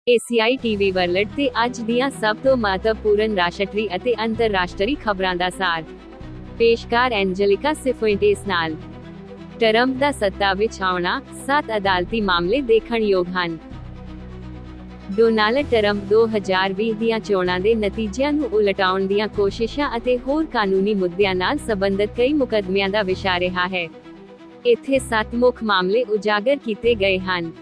ACI TV world ਤੇ ਅੱਜ ਦੀਆਂ ਸਭ ਤੋਂ ਮਹੱਤਵਪੂਰਨ ਰਾਸ਼ਟਰੀ ਅਤੇ ਅੰਤਰਰਾਸ਼ਟਰੀ ਖਬਰਾਂ ਦਾ ਸਾਰ ਪੇਸ਼ਕਾਰ ਐਂਜੇਲਿਕਾ ਸਿਫੁਇੰਟੇਸ ਨਾਲ। ਟਰੰਪ ਦਾ ਸੱਤਾ ਵਿੱਚ ਆਉਣਾ, 7 ਅਦਾਲਤੀ ਮਾਮਲੇ ਦੇਖਣਯੋਗ ਹਨ। ਡੋਨਾਲਡ ਟਰੰਪ 2020 ਦੀਆਂ ਚੋਣਾਂ ਦੇ ਨਤੀਜਿਆਂ ਨੂੰ ਉਲਟਾਉਣ ਦੀਆਂ ਕੋਸ਼ਿਸ਼ਾਂ ਅਤੇ ਹੋਰ ਕਾਨੂੰਨੀ ਮੁੱਦਿਆਂ ਨਾਲ ਸੰਬੰਧਿਤ ਕਈ ਮੁਕੱਦਮਿਆਂ ਦਾ ਵਿਸ਼ਾ ਰਿਹਾ ਹੈ। ਇੱਥੇ 7 ਮੁੱਖ ਮਾਮਲੇ ਉਜਾਗਰ ਕੀਤੇ ਗਏ ਹਨ।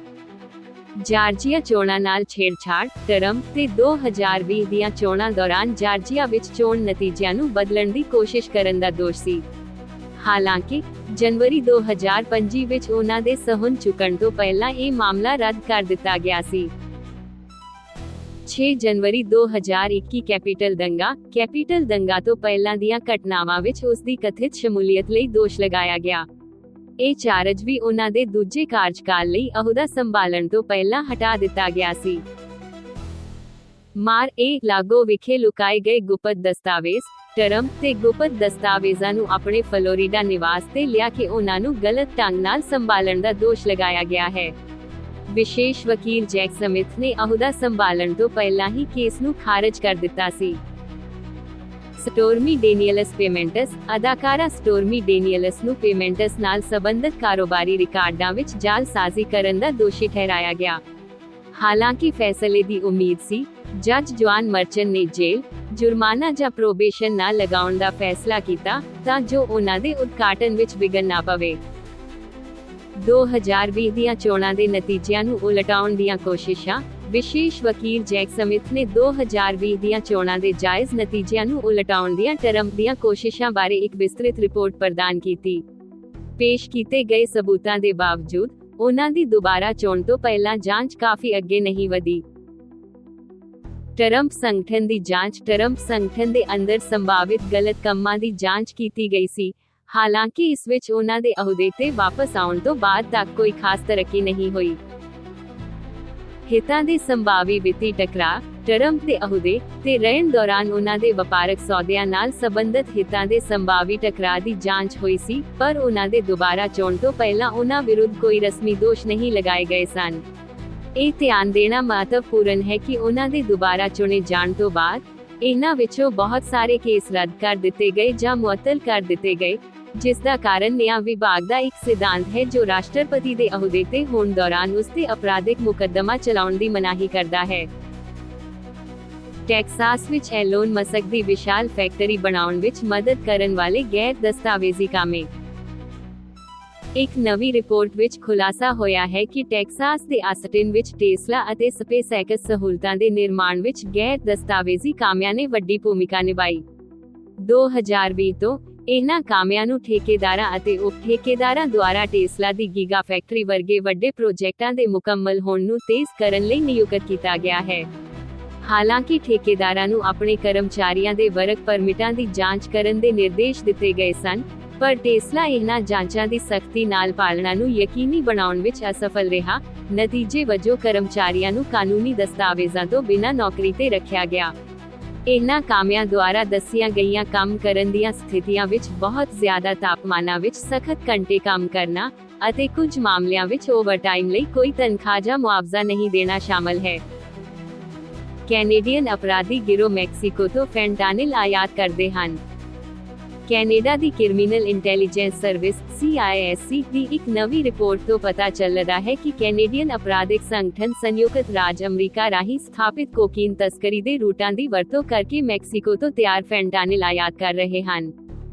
ਜਾਰਜੀਆ ਚੋਣਾਂ ਨਾਲ ਛੇੜਛਾੜ, ਟਰੰਪ ਤੇ 2020 ਦੀਆਂ ਚੋਣਾਂ ਦੌਰਾਨ ਜਾਰਜੀਆ ਵਿੱਚ ਚੋਣ ਨਤੀਜਿਆਂ ਨੂੰ ਬਦਲਣ ਦੀ ਕੋਸ਼ਿਸ਼ ਕਰਨ ਦਾ ਦੋਸ਼ ਸੀ। ਹਾਲਾਂਕਿ ਜਨਵਰੀ 2025 ਵਿੱਚ ਉਹਨਾਂ ਦੇ ਸਹੁੰ ਚੁੱਕਣ ਤੋਂ ਪਹਿਲਾਂ ਇਹ ਮਾਮਲਾ ਰੱਦ ਕਰ ਦਿੱਤਾ ਗਿਆ ਸੀ। 6 ਜਨਵਰੀ 2021 ਕੈਪੀਟਲ ਦੰਗਾ ਤੋਂ ਪਹਿਲਾਂ ਦੀਆਂ ਘਟਨਾਵਾਂ ਵਿੱਚ ਉਸ ਦੀ ਕਥਿਤ ਸ਼ਮੂਲੀਅਤ ਲਈ ਦੋਸ਼ ਲਗਾਇਆ ਗਿਆ। ਇਹ ਚਾਰਜ ਵੀ ਉਹਨਾਂ ਦੇ ਦੂਜੇ ਕਾਰਜਕਾਲ ਲਈ ਅਹੁਦਾ ਸੰਭਾਲਣ ਤੋਂ ਪਹਿਲਾਂ ਹਟਾ ਦਿੱਤਾ ਗਿਆ ਸੀ। ਮਾਰ-ਏ-ਲਾਗੋ ਵਿਖੇ ਲੁਕਾਏ ਗਏ ਗੁਪਤ ਦਸਤਾਵੇਜ਼, ਟਰੰਪ ਤੇ ਗੁਪਤ ਦਸਤਾਵੇਜ਼ਾਂ ਨੂੰ ਆਪਣੇ ਫਲੋਰੀਡਾ ਨਿਵਾਸ ਤੇ ਲਿਆ ਕੇ ਉਹਨਾਂ ਨੂੰ ਗਲਤ ਢੰਗ ਨਾਲ ਸੰਭਾਲਣ ਦਾ ਦੋਸ਼ ਲਗਾਇਆ ਗਿਆ ਹੈ। ਵਿਸ਼ੇਸ਼ ਵਕੀਲ ਜੈਕ ਸਮਿਥ ਨੇ ਅਹੁਦਾ ਸੰਭਾਲਣ ਤੋਂ ਪਹਿਲਾਂ ਹੀ ਕੇਸ ਨੂੰ ਖਾਰਜ ਕਰ ਦਿੱਤਾ ਸੀ। ਸਟੋਰਮੀ ਡੇਨੀਅਲਸ ਪੇਮੈਂਟਸ, ਅਦਾਕਾਰਾ ਸਟੋਰਮੀ ਡੇਨੀਅਲਸ ਨੂੰ ਪੇਮੈਂਟਸ ਨਾਲ ਸੰਬੰਧਿਤ ਕਾਰੋਬਾਰੀ ਰਿਕਾਰਡਾਂ ਵਿੱਚ ਜਾਲਸਾਜ਼ੀ ਕਰਨ ਦਾ ਦੋਸ਼ੀ ਠਹਿਰਾਇਆ ਗਿਆ। ਹਾਲਾਂਕਿ ਫੈਸਲੇ ਦੀ ਉਮੀਦ ਸੀ, ਜੱਜ ਜੋਆਨ ਮਰਚਨ ਨੇ ਜੇਲ੍ਹ, ਜੁਰਮਾਨਾ ਜਾਂ ਪ੍ਰੋਬੇਸ਼ਨ ਨਾ ਲਗਾਉਣ ਦਾ ਫੈਸਲਾ ਕੀਤਾ ਤਾਂ ਜੋ ਉਹਨਾਂ ਦੇ ਉਦਘਾਟਨ ਵਿੱਚ ਵਿਘਨ ਨਾ ਪਵੇ। 2020 ਦੀਆਂ ਚੋਣਾਂ ਦੇ ਨਤੀਜਿਆਂ ਨੂੰ ਉਲਟਾਉਣ ਦੀਆਂ ਕੋਸ਼ਿਸ਼ਾਂ, ਵਿਸ਼ੇਸ਼ ਵਕੀਲ ਜੈਕ ਸਮਿਥ ਨੇ 2020 ਦੀਆਂ ਚੋਣਾਂ ਦੇ ਜਾਇਜ਼ ਨਤੀਜਿਆਂ ਨੂੰ ਉਲਟਾਉਣ ਦੀਆਂ ਟਰੰਪ ਦੀਆਂ ਕੋਸ਼ਿਸ਼ਾਂ ਬਾਰੇ ਇੱਕ ਵਿਸਤ੍ਰਿਤ ਰਿਪੋਰਟ ਪ੍ਰਦਾਨ ਕੀਤੀ। ਪੇਸ਼ ਕੀਤੇ ਗਏ ਸਬੂਤਾਂ ਦੇ ਬਾਵਜੂਦ, ਉਹਨਾਂ ਦੀ ਦੁਬਾਰਾ ਚੋਣ ਤੋਂ ਪਹਿਲਾਂ ਜਾਂਚ ਕਾਫੀ ਅੱਗੇ ਨਹੀਂ ਵਧੀ। ਟਰੰਪ ਸੰਗਠਨ ਦੀ ਜਾਂਚ, ਟਰੰਪ ਸੰਗਠਨ ਦੇ ਅੰਦਰ ਸੰਭਾਵਿਤ ਗਲਤ ਕੰਮਾਂ ਦੀ ਜਾਂਚ ਕੀਤੀ ਗਈ ਸੀ। ਹਾਲਾਂਕਿ ਇਸ ਵਿੱਚ ਉਹਨਾਂ ਦੇ ਅਹੁਦੇ ਤੇ ਵਾਪਸ ਆਉਣ ਤੋਂ ਬਾਅਦ ਤੱਕ ਕੋਈ ਖਾਸ ਤਰੱਕੀ ਨਹੀਂ ਹੋਈ। ਹਿੱਤਾਂ ਦੇ ਸੰਭਾਵੀ ਵਿੱਤੀ ਟਕਰਾਅ, ਟਰੰਪ ਦੇ ਅਹੁਦੇ ਤੇ ਰਹਿਣ ਦੌਰਾਨ ਉਹਨਾਂ ਦੇ ਵਪਾਰਕ ਸੌਦਿਆਂ ਨਾਲ ਸੰਬੰਧਿਤ ਹਿੱਤਾਂ ਦੇ ਸੰਭਾਵੀ ਟਕਰਾਅ ਦੀ ਜਾਂਚ ਹੋਈ ਸੀ, ਪਰ ਉਹਨਾਂ ਦੇ ਦੁਬਾਰਾ ਚੋਣ ਤੋਂ ਪਹਿਲਾਂ ਉਹਨਾਂ ਵਿਰੁੱਧ ਕੋਈ ਰਸਮੀ ਦੋਸ਼ ਨਹੀਂ ਲਗਾਏ ਗਏ ਸਨ। ਇਹ ਧਿਆਨ ਦੇਣਾ ਮਹੱਤਵਪੂਰਨ ਹੈ ਕਿ ਉਹਨਾਂ ਦੇ ਦੁਬਾਰਾ ਚੁਣੇ ਜਾਣ ਤੋਂ ਬਾਅਦ, ਇਹਨਾਂ ਵਿੱਚੋਂ ਬਹੁਤ ਸਾਰੇ ਕੇਸ ਰੱਦ ਕਰ ਦਿੱਤੇ ਗਏ ਜਾਂ ਮੁਅੱਤਲ ਕਰ ਦਿੱਤੇ ਗਏ, ਜਿਸ ਦਾ ਕਾਰਨ ਨਿਆਂ ਵਿਭਾਗ ਦਾ ਇੱਕ ਸਿਧਾਂਤ ਹੈ ਜੋ ਰਾਸ਼ਟਰਪਤੀ ਦੇ ਅਹੁਦੇ ਤੇ ਹੋਣ ਦੌਰਾਨ ਉਸ ਤੇ ਅਪਰਾਧਿਕ ਮੁਕੱਦਮਾ ਚਲਾਉਣ ਦੀ ਮਨਾਹੀ ਕਰਦਾ ਹੈ। ਟੈਕਸਾਸ ਵਿੱਚ ਐਲੋਨ ਮਸਕ ਦੀ ਵਿਸ਼ਾਲ ਫੈਕਟਰੀ ਬਣਾਉਣ ਵਿੱਚ ਮਦਦ ਕਰਨ ਵਾਲੇ ਗੈਰ ਦਸਤਾਵੇਜ਼ੀ ਕਾਮੇ। ਇੱਕ ਨਵੀਂ ਰਿਪੋਰਟ ਵਿੱਚ ਖੁਲਾਸਾ ਹੋਇਆ ਹੈ ਕਿ ਟੈਕਸਾਸ ਦੇ ਆਸਟਿਨ ਵਿੱਚ ਟੇਸਲਾ ਅਤੇ ਸਪੇਸਐਕਸ ਸਹੂਲਤਾਂ ਦੇ ਨਿਰਮਾਣ ਵਿੱਚ ਗੈਰ ਦਸਤਾਵੇਜ਼ੀ ਕਾਮਿਆਂ ਨੇ ਵੱਡੀ ਭੂਮਿਕਾ ਨਿਭਾਈ। 2020 ਤੋਂ ਇਹਨਾਂ ਕਾਮਿਆਂ ਨੂੰ ਠੇਕੇਦਾਰਾਂ ਅਤੇ ਉਪ ਠੇਕੇਦਾਰਾਂ ਦੁਆਰਾ ਟੇਸਲਾ ਦੀ ਗੀਗਾ ਫੈਕਟਰੀ ਵਰਗੇ ਵੱਡੇ ਪ੍ਰੋਜੈਕਟਾਂ ਦੇ ਮੁਕੰਮਲ ਹੋਣ ਨੂੰ ਤੇਜ਼ ਕਰਨ ਲਈ ਨਿਯੁਕਤ ਕੀਤਾ ਗਿਆ ਹੈ। ਹਾਲਾਂਕਿ ਠੇਕੇਦਾਰਾਂ ਨੂੰ ਆਪਣੇ ਕਰਮਚਾਰੀਆਂ ਦੇ ਵਰਕ ਪਰਮਿਟਾਂ ਦੀ ਜਾਂਚ ਕਰਨ ਦੇ ਨਿਰਦੇਸ਼ ਦਿੱਤੇ ਗਏ ਸਨ, ਪਰ ਟੇਸਲਾ ਇਹਨਾਂ ਜਾਂਚਾਂ ਦੀ ਸਖਤੀ ਨਾਲ ਪਾਲਣਾ ਨੂੰ ਯਕੀਨੀ ਬਣਾਉਣ ਵਿੱਚ ਅਸਫਲ ਰਿਹਾ। ਨਤੀਜੇ ਵਜੋਂ ਕਰਮਚਾਰੀਆਂ ਨੂੰ ਕਾਨੂੰਨੀ ਦਸਤਾਵੇਜ਼ਾਂ ਤੋਂ ਬਿਨਾਂ ਨੌਕਰੀ ਤੇ ਰੱਖਿਆ ਗਿਆ। ਇਹਨਾਂ ਕਾਮਿਆਂ ਦੁਆਰਾ ਦੱਸੀਆਂ ਗਈਆਂ ਕੰਮ ਕਰਨ ਦੀਆਂ ਸਥਿਤੀਆਂ ਵਿੱਚ ਬਹੁਤ ਜ਼ਿਆਦਾ ਤਾਪਮਾਨਾਂ ਵਿੱਚ ਸਖਤ ਘੰਟੇ ਕੰਮ ਕਰਨਾ ਅਤੇ ਕੁਝ ਮਾਮਲਿਆਂ ਵਿੱਚ ਓਵਰਟਾਈਮ ਲਈ ਕੋਈ ਤਨਖਾਹ ਜਾਂ ਮੁਆਵਜ਼ਾ ਨਹੀਂ ਦੇਣਾ ਸ਼ਾਮਲ ਹੈ। ਕੈਨੇਡੀਅਨ ਅਪਰਾਧੀ ਗਿਰੋਹ ਮੈਕਸੀਕੋ ਤੋਂ ਫੈਂਟਾਨਿਲ ਆਯਾਤ ਕਰਦੇ ਹਨ। ਕੈਨੇਡਾ ਦੀ ਕ੍ਰਿਮੀਨਲ ਇੰਟੈਲੀਜੈਂਸ ਸਰਵਿਸ (CISC) ਦੀ ਇੱਕ ਨਵੀਂ ਰਿਪੋਰਟ ਤੋਂ ਪਤਾ ਚੱਲਦਾ ਹੈ ਕਿ ਕੈਨੇਡੀਅਨ ਅਪਰਾਧਿਕ ਸੰਗਠਨ ਸੰਯੁਕਤ ਰਾਜ ਅਮਰੀਕਾ ਰਾਹੀਂ ਸਥਾਪਿਤ ਕੋਕੀਨ ਤਸਕਰੀ ਦੇ ਰੂਟਾਂ ਦੀ ਵਰਤੋਂ ਕਰਕੇ ਮੈਕਸੀਕੋ ਤੋਂ ਤਿਆਰ ਫੈਂਟਾਨਿਲ ਆਯਾਤ ਕਰ ਰਹੇ ਹਨ।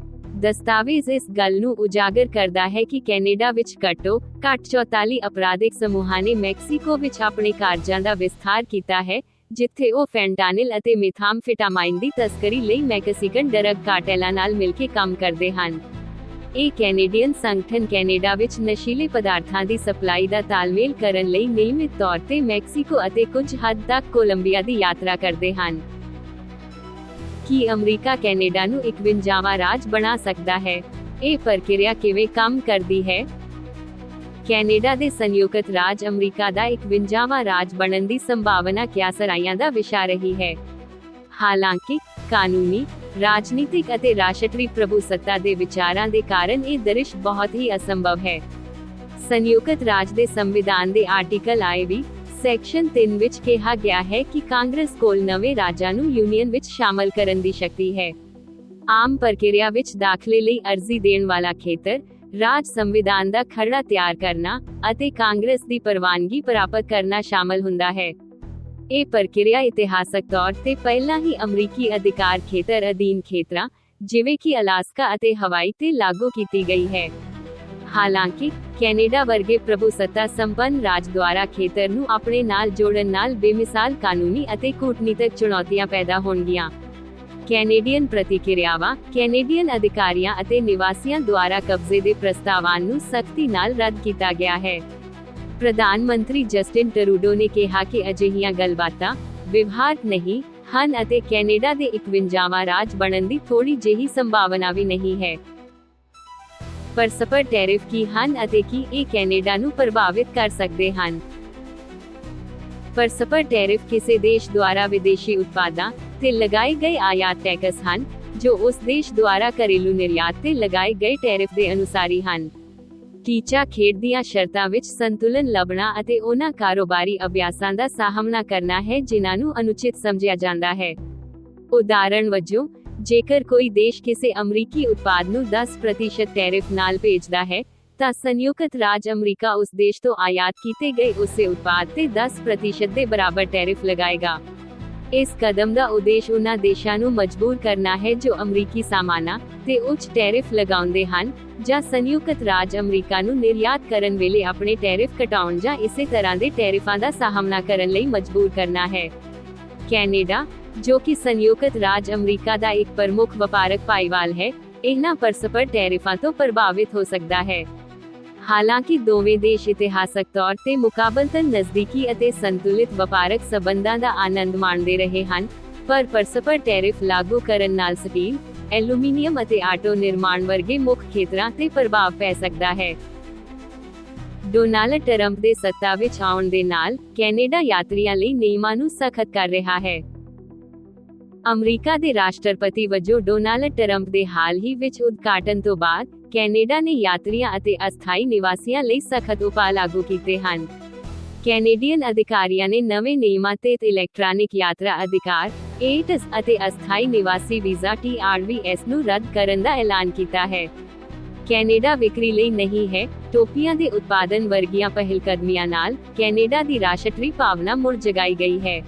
ਦਸਤਾਵੇਜ਼ ਇਸ ਗੱਲ ਨੂੰ ਉਜਾਗਰ ਕਰਦਾ ਹੈ ਕਿ ਕੈਨੇਡਾ ਵਿੱਚ ਘੱਟੋ-ਘੱਟ 44 ਅਪਰਾਧਿਕ ਸਮੂਹਾਂ ਨੇ ਮੈਕਸੀਕੋ ਵਿੱਚ ਆਪਣੇ ਕਾਰਜਾਂ ਦਾ ਵਿਸਥਾਰ ਕੀਤਾ ਹੈ, ਜਿੱਥੇ ਉਹ ਫੈਂਟਾਨਿਲ ਅਤੇ ਮੈਥਾਮਫੈਟਾਮਾਈਨ ਦੀ ਤਸਕਰੀ ਲਈ ਮੈਕਸੀਕਨ ਡਰੱਗ ਕਾਰਟੈਲਾਂ ਨਾਲ ਮਿਲ ਕੇ ਕੰਮ ਕਰਦੇ ਹਨ। ਇਹ ਕੈਨੇਡੀਅਨ ਸੰਗਠਨ ਕੈਨੇਡਾ ਵਿੱਚ ਨਸ਼ੀਲੇ ਪਦਾਰਥਾਂ ਦੀ ਸਪਲਾਈ ਦਾ ਤਾਲਮੇਲ ਕਰਨ ਲਈ ਨਿਯਮਿਤ ਤੌਰ ਤੇ ਮੈਕਸੀਕੋ ਅਤੇ ਕੁਝ ਹੱਦ ਤੱਕ ਕੋਲੰਬੀਆ ਦੀ ਯਾਤਰਾ ਕਰਦੇ ਹਨ। ਕੀ ਅਮਰੀਕਾ ਕੈਨੇਡਾ ਨੂੰ 51ਵਾਂ ਰਾਜ ਬਣਾ ਸਕਦਾ ਹੈ? ਇਹ ਪ੍ਰਕਿਰਿਆ ਕਿਵੇਂ ਕੰਮ ਕਰਦੀ ਹੈ? ਕੈਨੇਡਾ ਦੇ ਸੰਯੁਕਤ ਰਾਜ ਅਮਰੀਕਾ ਦਾ 51ਵਾਂ ਰਾਜ ਬਣਨ ਦੀ ਸੰਭਾਵਨਾ ਕਿਆਸਰਾਈਆਂ ਦਾ ਵਿਸ਼ਾ ਰਹੀ ਹੈ। ਹਾਲਾਂਕਿ ਕਾਨੂੰਨੀ, ਰਾਜਨੀਤਿਕ ਅਤੇ ਰਾਸ਼ਟਰੀ ਪ੍ਰਭੂਸੱਤਾ ਦੇ ਵਿਚਾਰਾਂ ਦੇ ਕਾਰਨ ਇਹ ਦ੍ਰਿਸ਼ ਬਹੁਤ ਹੀ ਅਸੰਭਵ ਹੈ। ਸੰਯੁਕਤ ਰਾਜ ਦੇ ਸੰਵਿਧਾਨ ਦੇ ਆਰਟੀਕਲ 21 ਸੈਕਸ਼ਨ 3 ਵਿੱਚ ਕਿਹਾ ਗਿਆ ਹੈ ਕਿ ਕਾਂਗਰਸ ਕੋਲ ਨਵੇਂ ਰਾਜਾਂ ਨੂੰ ਯੂਨੀਅਨ ਵਿੱਚ ਸ਼ਾਮਲ ਕਰਨ ਦੀ ਸ਼ਕਤੀ ਹੈ। ਆਮ ਪ੍ਰਕਿਰਿਆ ਵਿੱਚ ਦਾਖਲੇ ਲਈ ਅਰਜ਼ੀ ਦੇਣ ਵਾਲਾ ਖੇਤਰ, ਰਾਜ ਸੰਵਿਧਾਨ ਦਾ ਖਰੜਾ ਤਿਆਰ ਕਰਨਾ ਅਤੇ ਕਾਂਗਰਸ ਦੀ ਪ੍ਰਵਾਨਗੀ ਪ੍ਰਾਪਤ ਕਰਨਾ ਸ਼ਾਮਲ ਹੁੰਦਾ ਹੈ। ਇਹ ਪ੍ਰਕਿਰਿਆ ਇਤਿਹਾਸਕ ਤੌਰ ਤੇ ਪਹਿਲਾਂ ਹੀ ਅਮਰੀਕੀ ਅਧਿਕਾਰ ਖੇਤਰ ਅਧੀਨ ਖੇਤਰਾਂ ਜਿਵੇਂ ਕਿ ਅਲਾਸਕਾ ਅਤੇ ਹਵਾਈ ਤੇ ਲਾਗੂ ਕੀਤੀ ਗਈ ਹੈ। ਹਾਲਾਂਕਿ ਕੈਨੇਡਾ ਵਰਗੇ ਪ੍ਰਭੂਸੱਤਾ ਸੰਪੰਨ ਰਾਜ ਦੁਆਰਾ ਖੇਤਰ ਨੂੰ ਆਪਣੇ ਨਾਲ ਜੋੜਨ ਨਾਲ ਬੇਮਿਸਾਲ ਕਾਨੂੰਨੀ ਅਤੇ ਕੂਟਨੀਤਕ ਚੁਣੌਤੀਆਂ ਪੈਦਾ ਹੋਣਗੀਆਂ। ਕੈਨੇਡੀਅਨ ਪ੍ਰਤੀਕਿਰਿਆਵਾਂ, ਕੈਨੇਡੀਅਨ ਅਧਿਕਾਰੀਆਂ ਅਤੇ ਨਿਵਾਸੀਆਂ ਦੁਆਰਾ ਕਬਜ਼ੇ ਦੇ ਪ੍ਰਸਤਾਵਾਂ ਨੂੰ ਸਖਤੀ ਨਾਲ ਰੱਦ ਕੀਤਾ ਗਿਆ ਹੈ। ਪ੍ਰਧਾਨ ਮੰਤਰੀ ਜਸਟਿਨ ਟਰੂਡੋ ਨੇ ਕਿਹਾ ਕਿ ਅਜਿਹੀਆਂ ਗੱਲਬਾਤਾਂ ਵਿਵਹਾਰਕ ਨਹੀਂ ਹਨ ਅਤੇ ਕੈਨੇਡਾ ਦੇ 51ਵਾਂ ਰਾਜ ਬਣਨ ਦੀ ਥੋੜੀ ਜਿਹੀ ਸੰਭਾਵਨਾ ਵੀ ਨਹੀਂ ਹੈ। ਪਰਸਪਰ ਟੈਰਿਫ ਕੀ ਹਨ ਅਤੇ ਕੀ ਇਹ ਕੈਨੇਡਾ ਨੂੰ ਪ੍ਰਭਾਵਿਤ ਕਰ ਸਕਦੇ ਹਨ? ਪਰਸਪਰ ਟੈਰਿਫ ਕਿਸੇ ਦੇਸ਼ ਦੁਆਰਾ ਵਿਦੇਸ਼ੀ ਉਤਪਾਦਾਂ ਤੇ ਲਗਾਏ ਗਏ ਆਯਾਤ ਟੈਕਸ ਹਨ, ਜੋ ਉਸ ਦੇਸ਼ ਦੁਆਰਾ ਘਰੇਲੂ ਨਿਰਯਾਤ ਤੇ ਲਗਾਏ ਗਏ ਟੈਰਿਫ ਦੇ ਅਨੁਸਾਰੀ ਹਨ। ਟੀਚਾ ਖੇਡ ਦੀਆਂ ਸ਼ਰਤਾਂ ਵਿੱਚ ਸੰਤੁਲਨ ਲੱਭਣਾ ਅਤੇ ਉਹਨਾਂ ਕਾਰੋਬਾਰੀ ਅਭਿਆਸਾਂ ਦਾ ਸਾਹਮਣਾ ਕਰਨਾ ਹੈ ਜਿਨ੍ਹਾਂ ਨੂੰ ਅਨੁਚਿਤ ਸਮਝਿਆ ਜਾਂਦਾ ਹੈ। ਉਦਾਹਰਣ ਵਜੋਂ, ਜੇਕਰ ਕੋਈ ਦੇਸ਼ ਕਿਸੇ ਅਮਰੀਕੀ ਉਤਪਾਦ ਨੂੰ 10% ਟੈਰਿਫ ਨਾਲ ਭੇਜਦਾ ਹੈ, ਤਾਂ ਸੰਯੁਕਤ ਰਾਜ ਅਮਰੀਕਾ ਉਸ ਦੇਸ਼ ਤੋਂ ਆਯਾਤ ਕੀਤੇ ਗਏ ਉਸੇ ਉਤਪਾਦ ਤੇ 10% ਦੇ ਬਰਾਬਰ ਟੈਰਿਫ ਲਗਾਏਗਾ। ਇਸ ਕਦਮ ਦਾ ਉਦੇਸ਼ ਉਹਨਾਂ ਦੇਸ਼ਾਂ ਨੂੰ ਮਜਬੂਰ ਕਰਨਾ ਹੈ ਜੋ ਅਮਰੀਕੀ ਸਾਮਾਨਾਂ ਤੇ ਉੱਚ ਟੈਰਿਫ ਲਗਾਉਂਦੇ ਹਨ, ਜਾਂ ਸੰਯੁਕਤ ਰਾਜ ਅਮਰੀਕਾ ਨੂੰ ਨਿਰਯਾਤ ਕਰਨ ਵੇਲੇ ਆਪਣੇ ਟੈਰਿਫ ਘਟਾਉਣ ਜਾਂ ਇਸੇ ਤਰ੍ਹਾਂ ਦੇ ਟੈਰਿਫਾਂ ਦਾ ਸਾਹਮਣਾ ਕਰਨ ਲਈ ਮਜਬੂਰ ਕਰਨਾ ਹੈ। ਕੈਨੇਡਾ, ਜੋ ਕਿ ਸੰਯੁਕਤ ਰਾਜ ਅਮਰੀਕਾ ਦਾ ਇੱਕ ਪ੍ਰਮੁੱਖ ਵਪਾਰਕ ਭਾਈਵਾਲ ਹੈ, ਇਹਨਾਂ ਪਰਸਪਰ ਟੈਰਿਫਾਂ ਤੋਂ ਪ੍ਰਭਾਵਿਤ ਹੋ ਸਕਦਾ ਹੈ। ਹਾਲਾਂਕਿ ਦੋਵੇਂ ਦੇਸ਼ ਇਤਿਹਾਸਕ ਤੌਰ ਤੇ ਮੁਕਾਬਲਤਨ ਨਜ਼ਦੀਕੀ ਅਤੇ ਸੰਤੁਲਿਤ ਵਪਾਰਕ ਸਬੰਧਾਂ ਦਾ ਆਨੰਦ ਮਾਣਦੇ ਰਹੇ ਹਨ, ਪਰ ਪਰਸਪਰ ਟੈਰਿਫ ਲਾਗੂ ਕਰਨ ਨਾਲ ਸਟੀਲ, ਐਲੂਮੀਨੀਅਮ ਅਤੇ ਆਟੋ ਨਿਰਮਾਣ ਵਰਗੇ ਮੁੱਖ ਖੇਤਰਾਂ ਤੇ ਪ੍ਰਭਾਵ ਪੈ ਸਕਦਾ ਹੈ। ਡੋਨਾਲਡ ਟਰੰਪ ਦੇ ਸੱਤਾ ਵਿੱਚ ਆਉਣ ਦੇ ਨਾਲ ਕੈਨੇਡਾ ਯਾਤਰੀਆਂ ਲਈ ਨਿਯਮਾਂ ਨੂੰ ਸਖਤ ਕਰ ਰਿਹਾ ਹੈ। ਅਮਰੀਕਾ ਦੇ ਰਾਸ਼ਟਰਪਤੀ ਵਜੋਂ ਡੋਨਾਲਡ ਟਰੰਪ ਦੇ ਹਾਲ ਹੀ ਵਿੱਚ ਉਦਘਾਟਨ ਤੋਂ ਬਾਅਦ ਕੈਨੇਡਾ ਨੇ ਯਾਤਰੀਆਂ ਅਤੇ ਅਸਥਾਈ ਨਿਵਾਸੀਆਂ ਲਈ ਸਖਤ ਉਪਾਅ ਲਾਗੂ ਕੀਤੇ ਹਨ। ਕੈਨੇਡੀਅਨ ਅਧਿਕਾਰੀਆਂ ਨੇ ਨਵੇਂ ਨਿਯਮਾਂ ਤਹਿਤ ਇਲੈਕਟ੍ਰਾਨਿਕ ਯਾਤਰਾ ਅਧਿਕਾਰ (ETIAS) ਅਤੇ ਅਸਥਾਈ ਨਿਵਾਸੀ ਵੀਜ਼ਾ (TRVS) ਨੂੰ ਰੱਦ ਕਰਨ ਦਾ ਐਲਾਨ ਕੀਤਾ ਹੈ। ਕੈਨੇਡਾ ਵਿਕਰੀ ਲਈ ਨਹੀਂ ਹੈ, ਟੋਪੀਆਂ ਦੇ ਉਤਪਾਦਨ ਵਰਗੀਆਂ ਪਹਿਲਕਦਮੀਆਂ ਨਾਲ ਕੈਨੇਡਾ ਦੀ ਰਾਸ਼ਟਰੀ ਭਾਵਨਾ ਮੁੜ ਜਗਾਈ ਗਈ ਹੈ।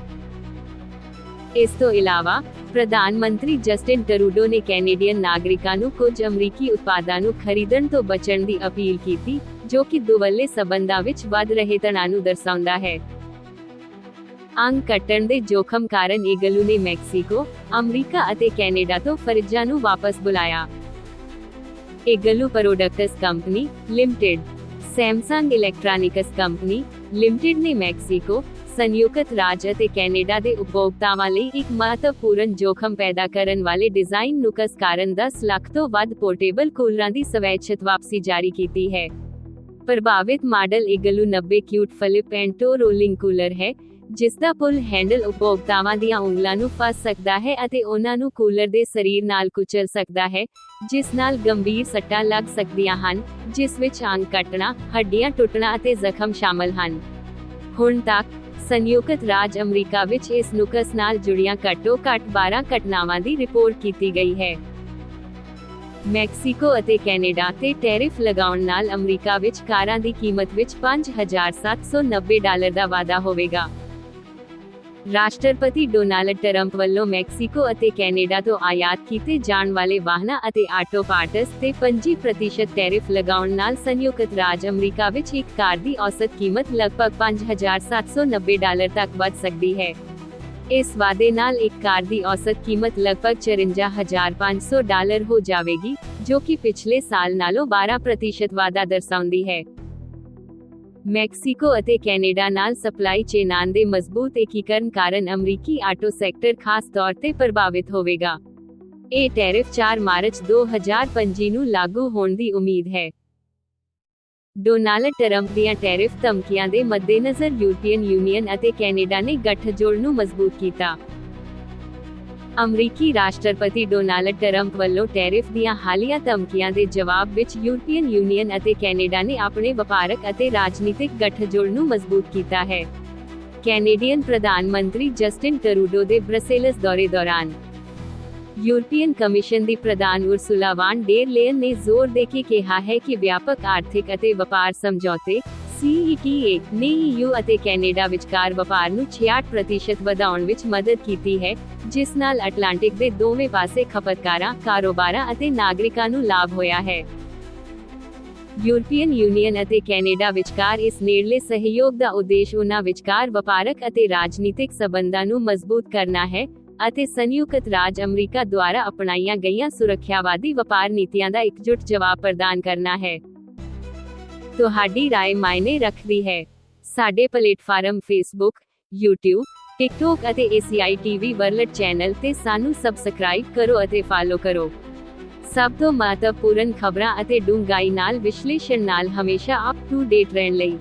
ਇਸ ਤੋਂ ਇਲਾਵਾ, ਪ੍ਰਧਾਨ ਮੰਤਰੀ ਜਸਟਿਨ ਟਰੂਡੋ ਨੇ ਕੈਨੇਡੀਅਨ ਨਾਗਰਿਕਾਂ ਨੂੰ ਕੁਝ ਅਮਰੀਕੀ ਉਤਪਾਦਾਂ ਨੂੰ ਖਰੀਦਣ ਤੋਂ ਬਚਣ ਦੀ ਅਪੀਲ ਕੀਤੀ, ਜੋ ਕਿ ਦੁਵੱਲੇ ਸਬੰਧਾਂ ਵਿੱਚ ਵੱਧ ਰਹੇ ਤਣਾਅ ਨੂੰ ਦਰਸਾਉਂਦਾ ਹੈ। ਅੰਗ ਕੱਟਣ ਦੇ ਜੋਖਮ ਕਾਰਨ ਈਗਲੂ ਨੇ ਮੈਕਸੀਕੋ, ਅਮਰੀਕਾ ਅਤੇ ਕੈਨੇਡਾ ਤੋਂ ਫਰਿੱਜਾਂ ਨੂੰ ਵਾਪਸ ਬੁਲਾਇਆ। Igloo products company limited, Samsung electronics company limited ਨੇ ਮੈਕਸੀਕੋ, ਸੰਯੁਕਤ ਰਾਜ ਅਤੇ ਕੈਨੇਡਾ ਦੇ ਉਪਭੋਗਤਾਵਾਂ ਲਈ ਇੱਕ ਮਹੱਤਵਪੂਰਨ ਜੋਖਮ ਪੈਦਾ ਕਰਨ ਵਾਲੇ ਡਿਜ਼ਾਈਨ ਨੁਕਸ ਕਾਰਨ 10 ਲੱਖ ਤੋਂ ਵੱਧ ਪੋਰਟੇਬਲ ਕੂਲਰਾਂ ਦੀ ਸਵੈਚਿਤ ਵਾਪਸੀ ਜਾਰੀ ਕੀਤੀ ਹੈ। ਪ੍ਰਭਾਵਿਤ model Igloo 90 cute flip and tow rolling cooler ਹੈ, ਜਿਸ ਦਾ ਪੁੱਲ ਹੈਂਡਲ ਉਪਭੋਗਤਾਵਾਂ ਦੀਆਂ ਉਂਗਲਾਂ ਨੂੰ ਫਸ ਸਕਦਾ ਹੈ ਅਤੇ ਉਹਨਾਂ ਨੂੰ ਕੂਲਰ ਦੇ ਸਰੀਰ ਨਾਲ ਕੁਚਲ ਸਕਦਾ ਹੈ, ਜਿਸ ਨਾਲ ਗੰਭੀਰ ਸੱਟਾਂ ਲੱਗ ਸਕਦੀਆਂ ਹਨ, ਜਿਸ ਵਿੱਚ ਅੰਗ ਕੱਟਣਾ, ਹੱਡੀਆਂ ਟੁੱਟਣਾ ਅਤੇ ਜ਼ਖਮ ਸ਼ਾਮਲ ਹਨ। ਹੁਣ ਤੱਕ ਸੰਯੁਕਤ ਰਾਜ ਅਮਰੀਕਾ ਵਿੱਚ ਇਸ ਨੁਕਸ ਨਾਲ ਜੁੜੀਆਂ ਘੱਟੋ-ਘੱਟ 12 ਘਟਨਾਵਾਂ ਦੀ ਰਿਪੋਰਟ ਕੀਤੀ ਗਈ ਹੈ। ਮੈਕਸੀਕੋ ਅਤੇ ਕੈਨੇਡਾ ਤੇ ਟੈਰਿਫ ਲਗਾਉਣ ਨਾਲ ਅਮਰੀਕਾ ਵਿੱਚ ਕਾਰਾਂ ਦੀ ਕੀਮਤ ਵਿੱਚ $5,790 ਦਾ ਵਾਧਾ ਹੋਵੇਗਾ। ਰਾਸ਼ਟਰਪਤੀ ਡੋਨਾਲਡ ਟਰੰਪ ਵੱਲੋਂ ਮੈਕਸੀਕੋ ਅਤੇ ਕੈਨੇਡਾ ਤੋਂ ਆਯਾਤ ਕੀਤੇ ਜਾਣ ਵਾਲੇ ਵਾਹਨਾਂ ਅਤੇ ਆਟੋ ਪਾਰਟਸ ਤੇ 25% ਟੈਰਿਫ ਲਗਾਉਣ ਨਾਲ ਸੰਯੁਕਤ ਰਾਜ ਅਮਰੀਕਾ ਵਿੱਚ ਇੱਕ ਕਾਰ ਦੀ ਔਸਤ ਕੀਮਤ ਲਗਭਗ $5,790 ਤੱਕ ਵੱਧ ਸਕਦੀ ਹੈ। ਇਸ ਵਾਧੇ ਨਾਲ ਇੱਕ ਕਾਰ ਦੀ ਔਸਤ ਕੀਮਤ ਲਗਭਗ $54,500 ਹੋ ਜਾਵੇਗੀ, ਜੋ ਕਿ ਪਿਛਲੇ ਸਾਲ ਨਾਲੋਂ 12% ਵਾਧਾ ਦਰਸਾਉਂਦੀ ਹੈ। ਮੈਕਸੀਕੋ ਅਤੇ ਕੈਨੇਡਾ ਨਾਲ ਸਪਲਾਈ ਚੇਨਾਂ ਦੇ ਮਜ਼ਬੂਤ ਏਕੀਕਰਨ ਕਾਰਨ ਅਮਰੀਕੀ ਆਟੋ ਸੈਕਟਰ ਖਾਸ ਤੌਰ ਤੇ ਪ੍ਰਭਾਵਿਤ ਹੋਵੇਗਾ। ਇਹ ਟੈਰਿਫ 4 ਮਾਰਚ 2025 ਨੂੰ ਲਾਗੂ ਹੋਣ ਦੀ ਉਮੀਦ ਹੈ। ਡੋਨਾਲਡ ਟਰੰਪ ਦੀਆਂ ਟੈਰਿਫ ਧਮਕੀਆਂ ਦੇ ਮੱਦੇਨਜ਼ਰ ਯੂਰਪੀਅਨ ਯੂਨੀਅਨ ਅਤੇ ਕੈਨੇਡਾ ਨੇ ਗੱਠਜੋੜ ਨੂੰ ਮਜ਼ਬੂਤ ਕੀਤਾ। ਅਮਰੀਕੀ ਰਾਸ਼ਟਰਪਤੀ ਡੋਨਾਲਡ ਟਰੰਪ ਵੱਲੋਂ ਟੈਰਿਫ ਦੀਆਂ ਹਾਲੀਆ ਧਮਕੀਆਂ ਦੇ ਜਵਾਬ ਵਿੱਚ ਯੂਰਪੀਅਨ ਯੂਨੀਅਨ ਅਤੇ ਕੈਨੇਡਾ ਨੇ ਆਪਣੇ ਵਪਾਰਕ ਅਤੇ ਰਾਜਨੀਤਿਕ ਗੱਠਜੋੜ ਨੂੰ ਮਜ਼ਬੂਤ ਕੀਤਾ ਹੈ। ਕੈਨੇਡੀਅਨ ਪ੍ਰਧਾਨ ਮੰਤਰੀ ਜਸਟਿਨ ਟਰੂਡੋ ਦੇ ਬ੍ਰਸੇਲਸ ਦੌਰੇ ਦੌਰਾਨ ਯੂਰਪੀਅਨ ਕਮਿਸ਼ਨ ਦੀ ਪ੍ਰਧਾਨ ਉਰਸੁਲਾ ਵਾਨ ਡੇਰ ਲੇਅਨ ਨੇ ਜ਼ੋਰ ਦੇ ਕੇ ਕਿਹਾ ਹੈ ਕਿ ਵਿਆਪਕ ਆਰਥਿਕ ਅਤੇ ਵਪਾਰ ਸਮਝੌਤੇ CETA ਨੇ EU ਅਤੇ ਕੈਨੇਡਾ ਵਿਚਕਾਰ ਵਪਾਰ ਨੂੰ 66% ਵਧਾਉਣ ਵਿੱਚ ਮਦਦ ਕੀਤੀ ਹੈ, ਜਿਸ ਨਾਲ ਅਟਲਾਂਟਿਕ ਦੇ ਦੋਵੇਂ ਪਾਸੇ ਖਪਤਕਾਰਾਂ, ਕਾਰੋਬਾਰਾਂ ਅਤੇ ਨਾਗਰਿਕਾਂ ਨੂੰ ਲਾਭ ਹੋਇਆ ਹੈ। ਯੂਰਪੀਅਨ ਯੂਨੀਅਨ ਅਤੇ ਕੈਨੇਡਾ ਵਿਚਕਾਰ ਇਸ ਨੇੜਲੇ ਸਹਿਯੋਗ ਦਾ ਉਦੇਸ਼ ਉਨ੍ਹਾਂ ਵਿਚਕਾਰ ਵਪਾਰਕ ਅਤੇ ਰਾਜਨੀਤਿਕ ਸਬੰਧਾਂ ਨੂੰ ਮਜ਼ਬੂਤ ਕਰਨਾ ਹੈ ਅਤੇ ਸੰਯੁਕਤ ਰਾਜ ਅਮਰੀਕਾ ਦੁਆਰਾ ਅਪਣਾਈਆਂ ਗਈਆਂ ਸੁਰੱਖਿਆਵਾਦੀ ਵਪਾਰ ਨੀਤੀਆਂ ਦਾ ਇਕਜੁੱਟ ਜਵਾਬ ਪ੍ਰਦਾਨ ਕਰਨਾ ਹੈ। ਤੁਹਾਡੀ ਰਾਏ ਮਾਇਨੇ ਰੱਖਦੀ ਹੈ। ਸਾਡੇ ਪਲੇਟਫਾਰਮ ਫੇਸਬੁੱਕ, YouTube, TikTok ਅਤੇ ACI TV ਵਰਲਡ ਚੈਨਲ ਤੇ ਸਾਨੂੰ ਸਬਸਕ੍ਰਾਈਬ ਕਰੋ ਅਤੇ ਫਾਲੋ ਕਰੋ। ਸਭ ਤੋਂ ਮਹੱਤਵਪੂਰਨ ਖਬਰਾਂ ਅਤੇ ਡੂੰਘਾਈ ਨਾਲ ਵਿਸ਼ਲੇਸ਼ਣ ਨਾਲ ਹਮੇਸ਼ਾ ਅਪ ਟੂ ਡੇਟ ਰਹਿਣ ਲਈ